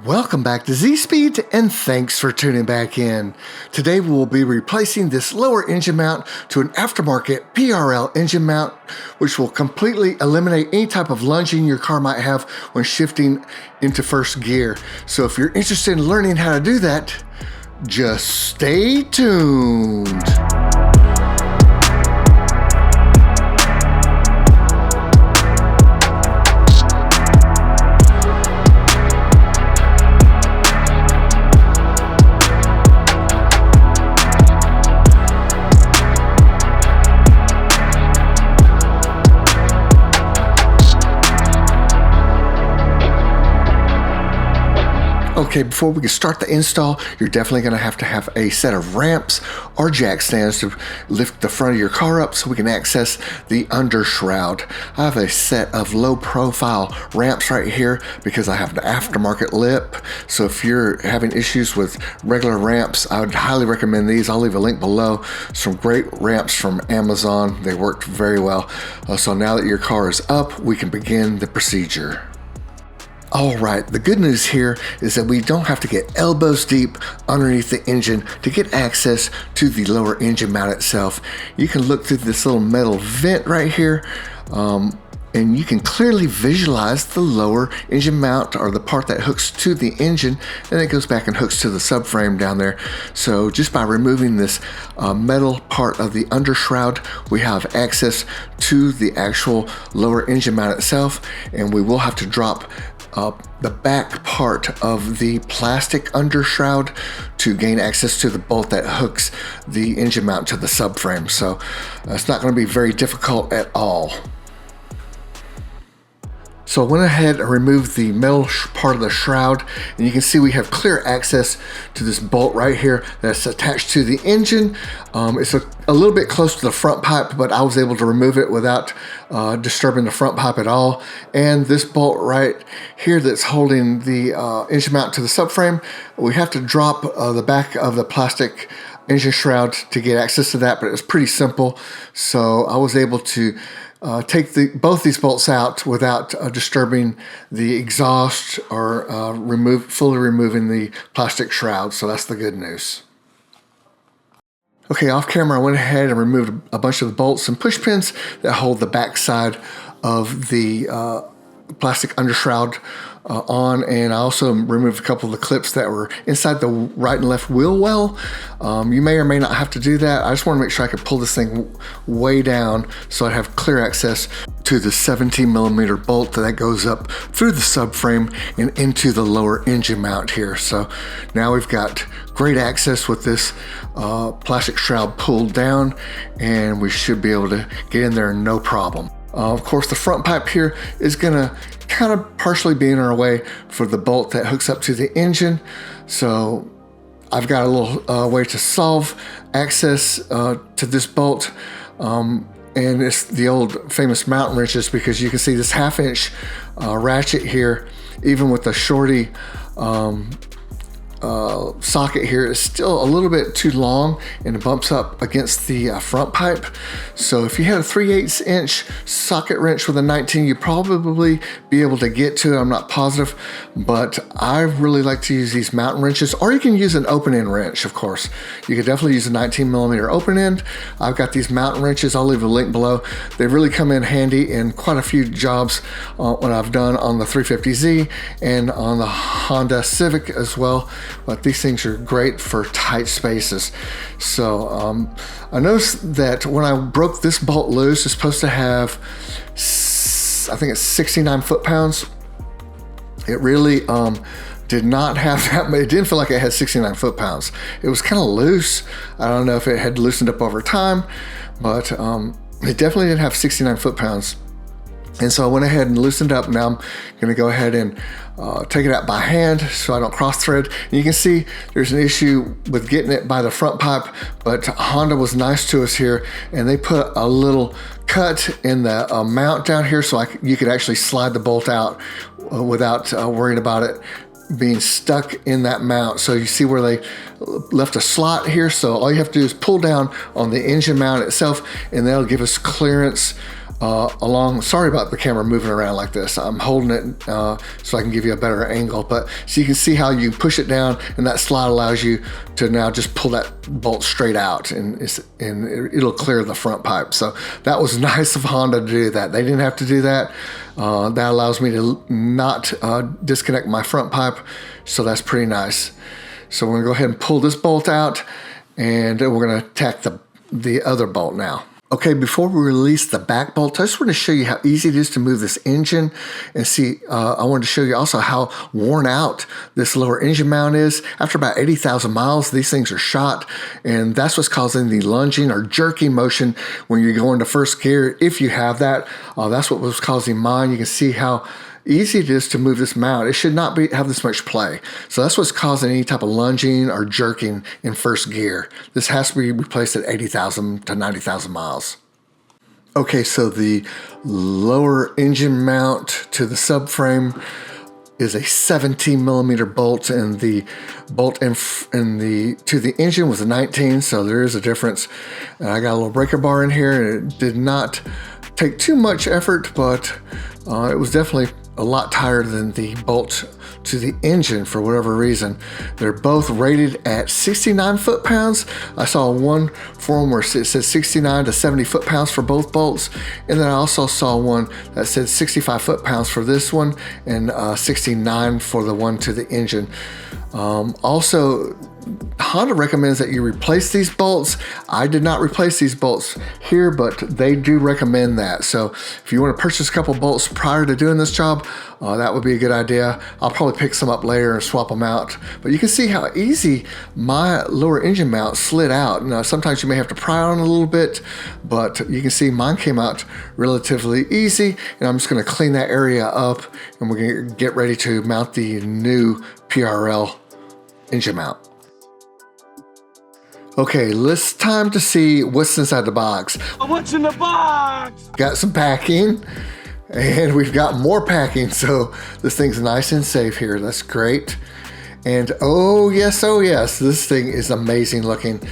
Welcome back to Z-Speed and thanks for tuning back in. Today we will be replacing this lower engine mount to an aftermarket PRL engine mount, which will completely eliminate any type of lunging your car might have when shifting into first gear. So if you're interested in learning how to do that, just stay tuned. Okay, before we can start the install, you're definitely going to have a set of ramps or jack stands to lift the front of your car up so we can access the undershroud. I have a set of low profile ramps right here because I have an aftermarket lip. So if you're having issues with regular ramps, I would highly recommend these. I'll leave a link below. Some great ramps from Amazon. They worked very well. So now that your car is up, we can begin the procedure. All right, the good news here is that we don't have to get elbows deep underneath the engine to get access to the lower engine mount itself. You can look through this little metal vent right here, and you can clearly visualize the lower engine mount, or the part that hooks to the engine, and it goes back and hooks to the subframe down there. So just by removing this metal part of the undershroud, we have access to the actual lower engine mount itself, and we will have to drop the back part of the plastic undershroud to gain access to the bolt that hooks the engine mount to the subframe. So it's not going to be very difficult at all. So I went ahead and removed the metal part of the shroud, and you can see we have clear access to this bolt right here that's attached to the engine. It's a little bit close to the front pipe, but I was able to remove it without disturbing the front pipe at all. And this bolt right here that's holding the engine mount to the subframe, we have to drop the back of the plastic engine shroud to get access to that, but it was pretty simple. So I was able to take both these bolts out without disturbing the exhaust or fully removing the plastic shroud. So that's the good news. Okay, off camera, I went ahead and removed a bunch of the bolts and push pins that hold the back side of the plastic undershroud on, and I also removed a couple of the clips that were inside the right and left wheel well. You may or may not have to do that. I just want to make sure I could pull this thing way down so I have clear access to the 17mm bolt that goes up through the subframe and into the lower engine mount here. So now we've got great access with this plastic shroud pulled down, and we should be able to get in there no problem. Of course, the front pipe here is going to kind of partially be in our way for the bolt that hooks up to the engine. So I've got a little way to solve access to this bolt. And it's the old famous mountain wrenches, because you can see this 1/2 inch ratchet here, even with the shorty socket here, is still a little bit too long, and it bumps up against the front pipe. So if you had a 3/8 inch socket wrench with a 19, you'd probably be able to get to it. I'm not positive, but I really like to use these mountain wrenches, or you can use an open end wrench. Of course, you could definitely use a 19mm open end. I've got these mountain wrenches. I'll leave a link below. They really come in handy in quite a few jobs when I've done on the 350Z and on the Honda Civic as well. But these things are great for tight spaces. So I noticed that when I broke this bolt loose, it's supposed to have, I think it's 69 foot-pounds. It really did not have that. It didn't feel like it had 69 foot-pounds. It was kind of loose. I don't know if it had loosened up over time, but it definitely didn't have 69 foot-pounds. And so I went ahead and loosened up. Now I'm going to go ahead and take it out by hand so I don't cross thread. And you can see there's an issue with getting it by the front pipe, but Honda was nice to us here, and they put a little cut in the mount down here so you could actually slide the bolt out without worrying about it being stuck in that mount. So you see where they left a slot here. So all you have to do is pull down on the engine mount itself, and that'll give us clearance along. Sorry about the camera moving around like this. I'm holding it so I can give you a better angle, but so you can see how you push it down, and that slide allows you to now just pull that bolt straight out, and it'll clear the front pipe. So that was nice of Honda to do that. They didn't have to do that. That allows me to not disconnect my front pipe, so that's pretty nice. So we're gonna go ahead and pull this bolt out, and we're gonna attack the other bolt now. Okay, before we release the back bolt, I just want to show you how easy it is to move this engine, and see, I wanted to show you also how worn out this lower engine mount is. After about 80,000 miles, these things are shot, and that's what's causing the lunging or jerking motion when you go into first gear. If you have that, that's what was causing mine. You can see how easy it is to move this mount. It should not have this much play. So that's what's causing any type of lunging or jerking in first gear. This has to be replaced at 80,000 to 90,000 miles. Okay, so the lower engine mount to the subframe is a 17 millimeter bolt, and the bolt to the engine was a 19, so there is a difference. And I got a little breaker bar in here, and it did not take too much effort, but it was definitely a lot tighter than the bolt to the engine for whatever reason. They're both rated at 69 foot-pounds. I saw one forum where it said 69 to 70 foot-pounds for both bolts, and then I also saw one that said 65 foot-pounds for this one, and 69 for the one to the engine. Also, Honda recommends that you replace these bolts. I did not replace these bolts here, but they do recommend that. So if you want to purchase a couple bolts prior to doing this job, that would be a good idea. I'll probably pick some up later and swap them out. But you can see how easy my lower engine mount slid out. Now, sometimes you may have to pry on it a little bit, but you can see mine came out relatively easy. And I'm just going to clean that area up, and we're going to get ready to mount the new PRL engine mount. Okay, it's time to see what's inside the box. What's in the box? Got some packing, and we've got more packing, so this thing's nice and safe here. That's great. And oh yes, this thing is amazing looking.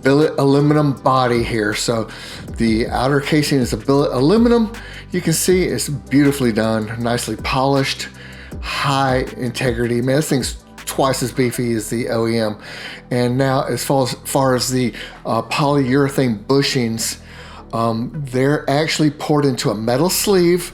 Billet aluminum body here. So the outer casing is a billet aluminum. You can see it's beautifully done, nicely polished, high integrity. Man, this thing's twice as beefy as the OEM. And now as far as the polyurethane bushings, they're actually poured into a metal sleeve.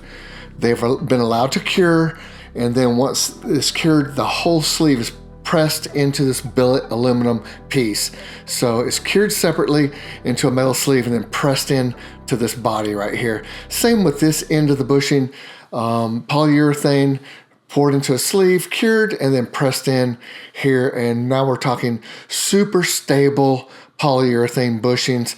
They've been allowed to cure, and then once it's cured, the whole sleeve is pressed into this billet aluminum piece. So it's cured separately into a metal sleeve and then pressed in to this body right here. Same with this end of the bushing, polyurethane poured into a sleeve, cured, and then pressed in here. And now we're talking super stable polyurethane bushings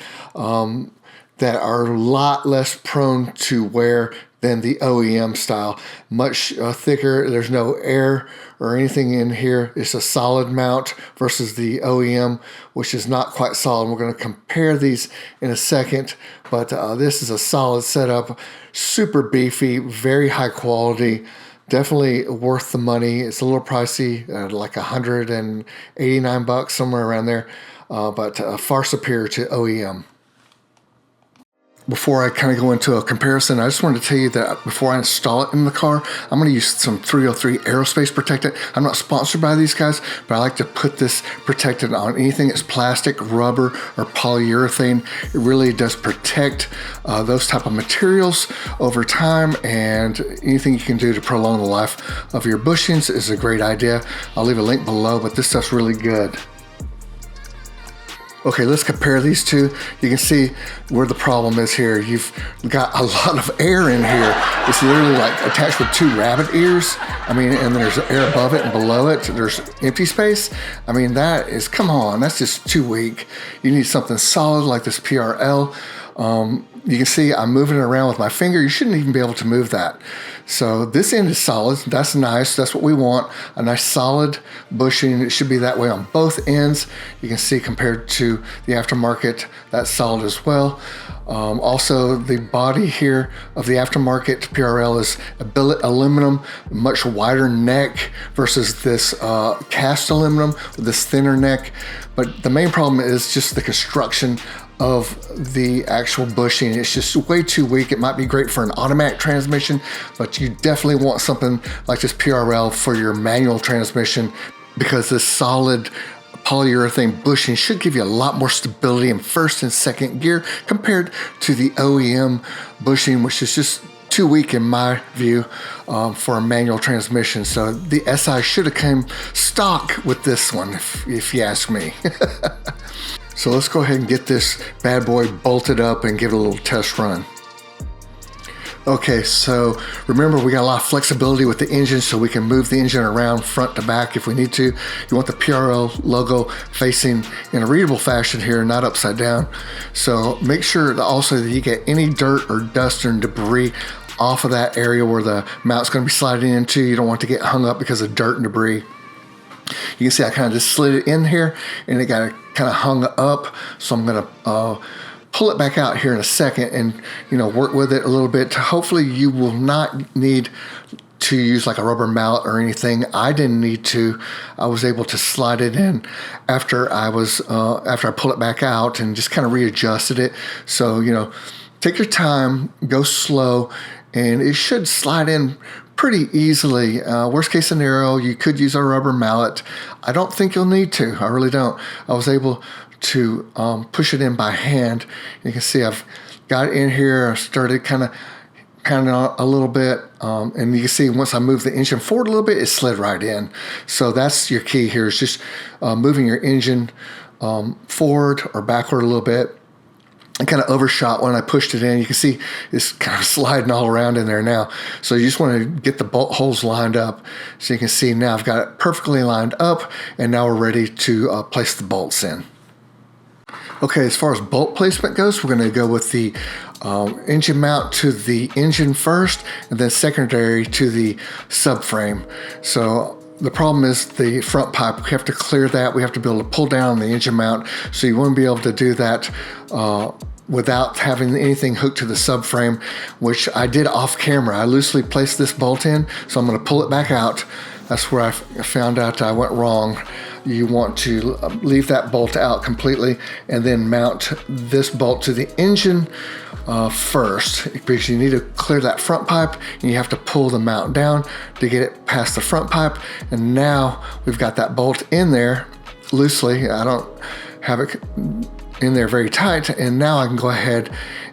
that are a lot less prone to wear than the OEM style. Much thicker. There's no air or anything in here. It's a solid mount versus the OEM, which is not quite solid. We're going to compare these in a second, but this is a solid setup, super beefy, very high quality. Definitely worth the money. It's a little pricey, like $189, somewhere around there, but far superior to OEM. Before I kind of go into a comparison, I just wanted to tell you that before I install it in the car, I'm going to use some 303 aerospace protectant. I'm not sponsored by these guys, but I like to put this protectant on anything that's plastic, rubber, or polyurethane. It really does protect those type of materials over time, and anything you can do to prolong the life of your bushings is a great idea. I'll leave a link below, but this stuff's really good. Okay, let's compare these two. You can see where the problem is here. You've got a lot of air in here. It's literally like attached with two rabbit ears. I mean, and then there's air above it and below it. There's empty space. I mean, that is, come on, that's just too weak. You need something solid like this PRL. You can see I'm moving it around with my finger. You shouldn't even be able to move that. So this end is solid. That's nice. That's what we want. A nice solid bushing. It should be that way on both ends. You can see compared to the aftermarket, that's solid as well. Also, the body here of the aftermarket PRL is a billet aluminum, much wider neck versus this cast aluminum with this thinner neck. But the main problem is just the construction of the actual bushing. It's just way too weak. It might be great for an automatic transmission, but you definitely want something like this PRL for your manual transmission, because this solid polyurethane bushing should give you a lot more stability in first and second gear compared to the OEM bushing, which is just too weak in my view for a manual transmission. So the Si should have come stock with this one, if you ask me. So let's go ahead and get this bad boy bolted up and give it a little test run. Okay, so remember, we got a lot of flexibility with the engine, so we can move the engine around front to back if we need to. You want the PRL logo facing in a readable fashion here, not upside down. So make sure that also that you get any dirt or dust and debris off of that area where the mount's going to be sliding into. You don't want to get hung up because of dirt and debris. You can see I kind of just slid it in here and it got kind of hung up. So I'm going to pull it back out here in a second and, you know, work with it a little bit. Hopefully you will not need to use like a rubber mallet or anything. I didn't need to. I was able to slide it in after I pull it back out and just kind of readjusted it. So, you know, take your time, go slow, and it should slide in pretty easily. Worst case scenario, you could use a rubber mallet. I don't think you'll need to. I really don't. I was able to push it in by hand. You can see I've got it in here. I started kind of pounding on a little bit, and you can see once I move the engine forward a little bit, it slid right in. So that's your key here, is just moving your engine forward or backward a little bit. I kind of overshot when I pushed it in. You can see it's kind of sliding all around in there now. So you just want to get the bolt holes lined up. So you can see now I've got it perfectly lined up, and now we're ready to place the bolts in. Okay, as far as bolt placement goes, we're going to go with the engine mount to the engine first, and then secondary to the subframe. So the problem is the front pipe. We have to clear that. We have to be able to pull down the engine mount. So you want to be able to do that without having anything hooked to the subframe, which I did off camera. I loosely placed this bolt in, so I'm going to pull it back out. That's where I found out I went wrong. You want to leave that bolt out completely and then mount this bolt to the engine first, because you need to clear that front pipe and you have to pull the mount down to get it past the front pipe. And now we've got that bolt in there loosely. I don't have it in there very tight, and now I can go ahead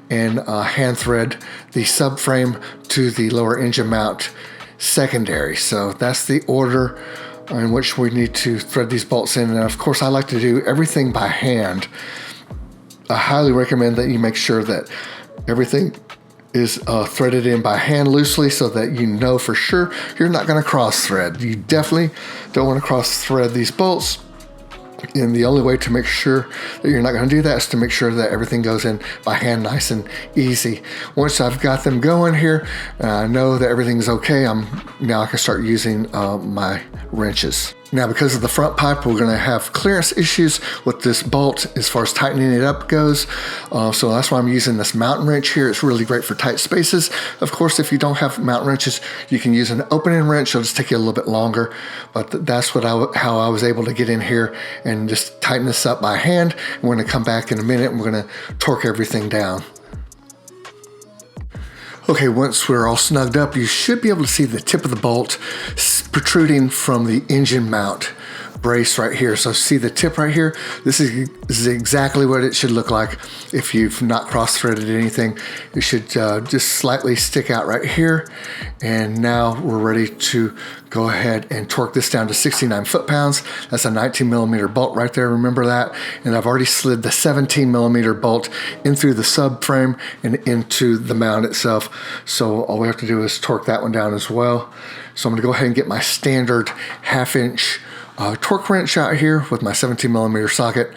and hand thread the subframe to the lower engine mount secondary. So that's the order in which we need to thread these bolts in. And of course, I like to do everything by hand. I highly recommend that you make sure that everything is threaded in by hand loosely, so that you know for sure you're not going to cross thread. You definitely don't want to cross thread these bolts. And the only way to make sure that you're not going to do that is to make sure that everything goes in by hand nice and easy. Once I've got them going here, I know that everything's okay. Now I can start using my wrenches. Now, because of the front pipe, we're going to have clearance issues with this bolt as far as tightening it up goes. So that's why I'm using this mountain wrench here. It's really great for tight spaces. Of course, if you don't have mountain wrenches, you can use an opening wrench. It'll just take you a little bit longer. But that's how I was able to get in here and just tighten this up by hand. And we're going to come back in a minute and we're going to torque everything down. Okay, once we're all snugged up, you should be able to see the tip of the bolt protruding from the engine mount brace right here. So see the tip right here? This is exactly what it should look like if you've not cross-threaded anything. It should just slightly stick out right here. And now we're ready to go ahead and torque this down to 69 foot-pounds. That's a 19 millimeter bolt right there, remember that? And I've already slid the 17 millimeter bolt in through the subframe and into the mount itself. So all we have to do is torque that one down as well. So I'm gonna go ahead and get my standard 1/2 inch torque wrench out here with my 17 millimeter socket,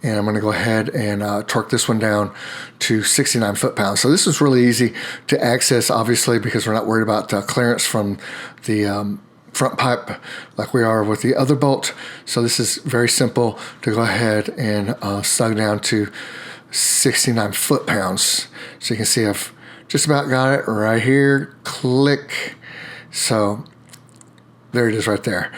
and I'm going to go ahead and torque this one down to 69 foot-pounds. So this is really easy to access, obviously, because we're not worried about clearance from the front pipe like we are with the other bolt. So this is very simple to go ahead and snug down to 69 foot-pounds. So you can see I've just about got it right here. Click. So there it is right there.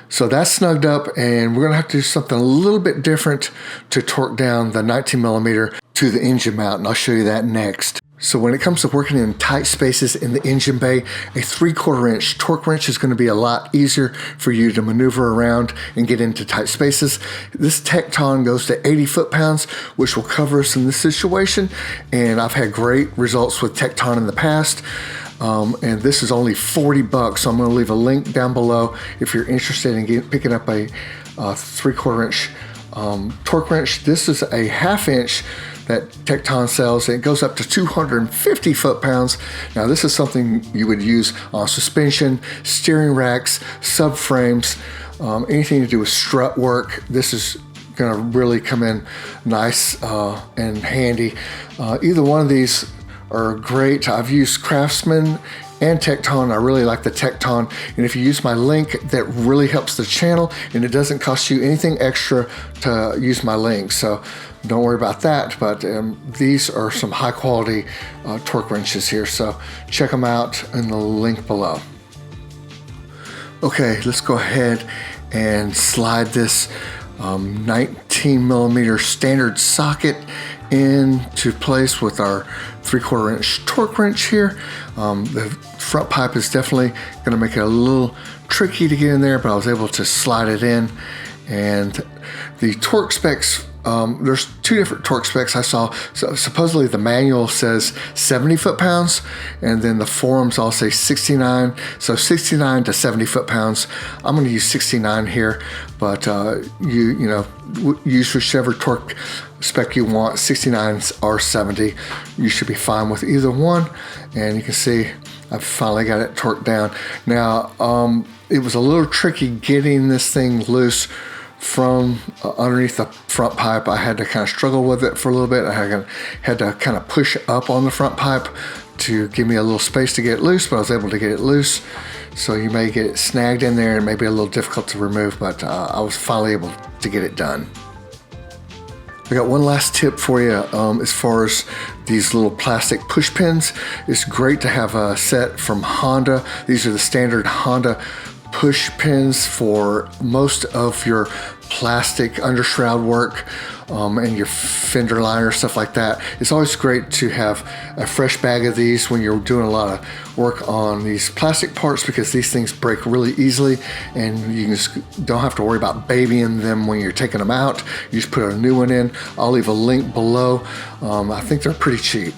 So that's snugged up, and we're gonna have to do something a little bit different to torque down the 19 millimeter. to the engine mount, and I'll show you that next. So when it comes to working in tight spaces in the engine bay, a 3/4 inch torque wrench is going to be a lot easier for you to maneuver around and get into tight spaces. This Tecton goes to 80 foot-pounds, which will cover us in this situation. And I've had great results with Tecton in the past. And this is only $40, so I'm going to leave a link down below if you're interested in picking up a 3/4 inch torque wrench. This is a 1/2 inch that Tecton sells. It goes up to 250 foot-pounds. Now this is something you would use on suspension, steering racks, subframes, anything to do with strut work. This is going to really come in nice and handy. Either one of these are great. I've used Craftsman and Tecton. I really like the Tecton, and if you use my link, that really helps the channel, and it doesn't cost you anything extra to use my link, so don't worry about that. But these are some high quality torque wrenches here, so check them out in the link below. Okay, let's go ahead and slide this 19 millimeter standard socket into place with our 3/4 inch torque wrench here. The front pipe is definitely going to make it a little tricky to get in there, but I was able to slide it in. And the torque specs, there's two different torque specs I saw. So supposedly the manual says 70 foot-pounds, and then the forums all say 69. So 69 to 70 foot-pounds. I'm going to use 69 here, but you know, use whichever torque spec you want. 69s or 70. You should be fine with either one. And you can see I've finally got it torqued down. Now, it was a little tricky getting this thing loose from underneath the front pipe. I had to kind of struggle with it for a little bit. I had to kind of push up on the front pipe to give me a little space to get it loose, but I was able to get it loose. So you may get it snagged in there and maybe a little difficult to remove, but I was finally able to get it done. I got one last tip for you as far as these little plastic push pins. It's great to have a set from Honda. These are the standard Honda push pins for most of your plastic undershroud work and your fender liner, stuff like that. It's always great to have a fresh bag of these when you're doing a lot of work on these plastic parts, because these things break really easily and you just don't have to worry about babying them when you're taking them out. You just put a new one in. I'll leave a link below. I think they're pretty cheap.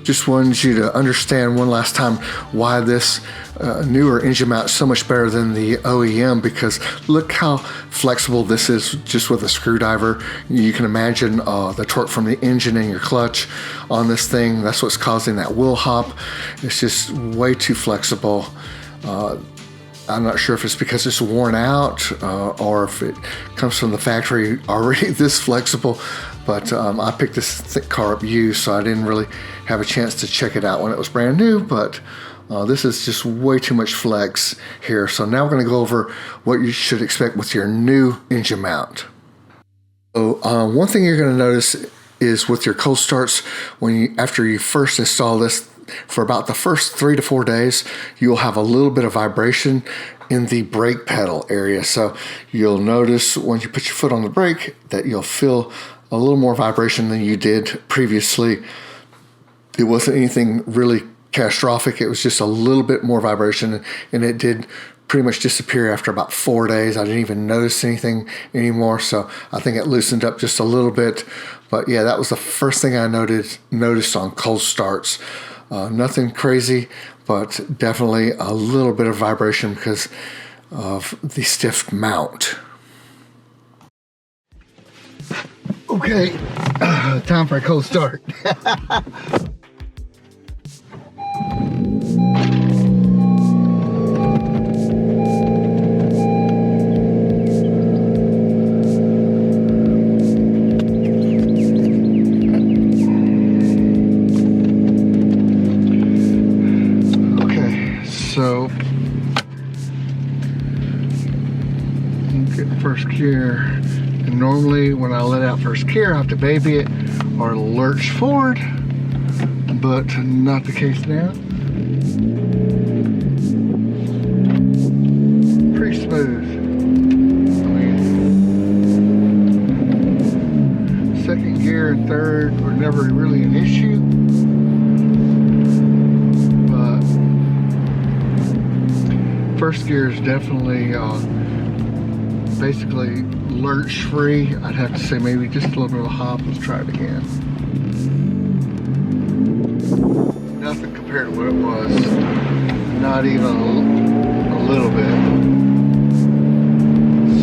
Just wanted you to understand one last time why this newer engine mount is so much better than the OEM, because look how flexible this is just with a screwdriver. You can imagine the torque from the engine and your clutch on this thing. That's what's causing that wheel hop. It's just way too flexible. I'm not sure if it's because it's worn out or if it comes from the factory already this flexible, but I picked this car up used, so I didn't really have a chance to check it out when it was brand new, but this is just way too much flex here. So now we're going to go over what you should expect with your new engine mount. So one thing you're going to notice is with your cold starts, after you first install this, for about the first 3 to 4 days, you'll have a little bit of vibration in the brake pedal area. So you'll notice when you put your foot on the brake that you'll feel a little more vibration than you did previously. It wasn't anything really catastrophic. It was just a little bit more vibration, and it did pretty much disappear after about 4 days. I didn't even notice anything anymore, so I think it loosened up just a little bit. But yeah, that was the first thing I noticed on cold starts. Nothing crazy, but definitely a little bit of vibration because of the stiff mount. Okay, time for a cold start. So, get first gear, and normally when I let out first gear I have to baby it or lurch forward, but not the case now. Pretty smooth. I mean, second gear and third were never really an issue, but first gear is definitely basically lurch free. I'd have to say maybe just a little bit of a hop. Let's try it again. Nothing compared to what it was. Not even a little bit.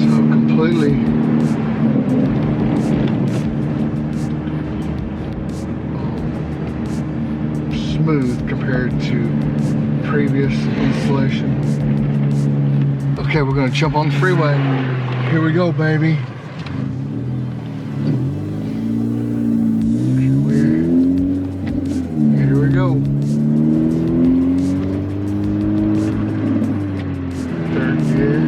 So completely smooth compared to previous installation. Okay, we're gonna jump on the freeway. Here we go, baby. Here we go. Third gear.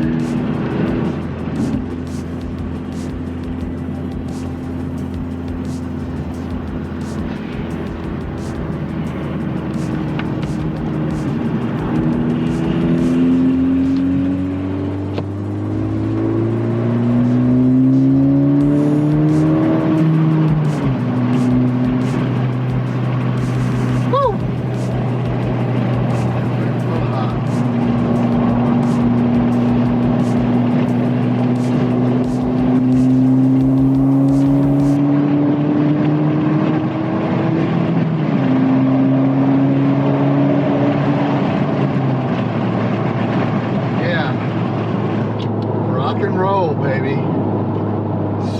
Baby,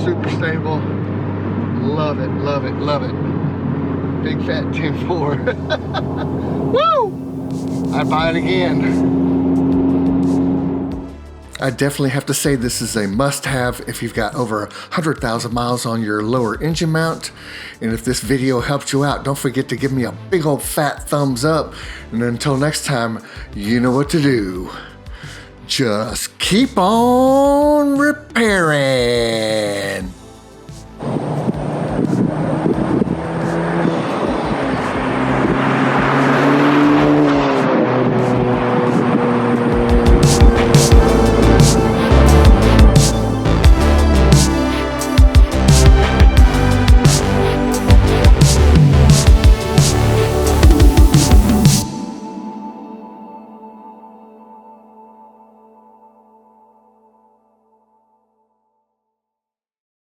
super stable. Love it, love it, love it. Big fat 10-4. Woo! I'd buy it again. I definitely have to say this is a must-have if you've got over 100,000 miles on your lower engine mount. And if this video helped you out, don't forget to give me a big old fat thumbs up. And until next time, you know what to do. Just keep on repairing.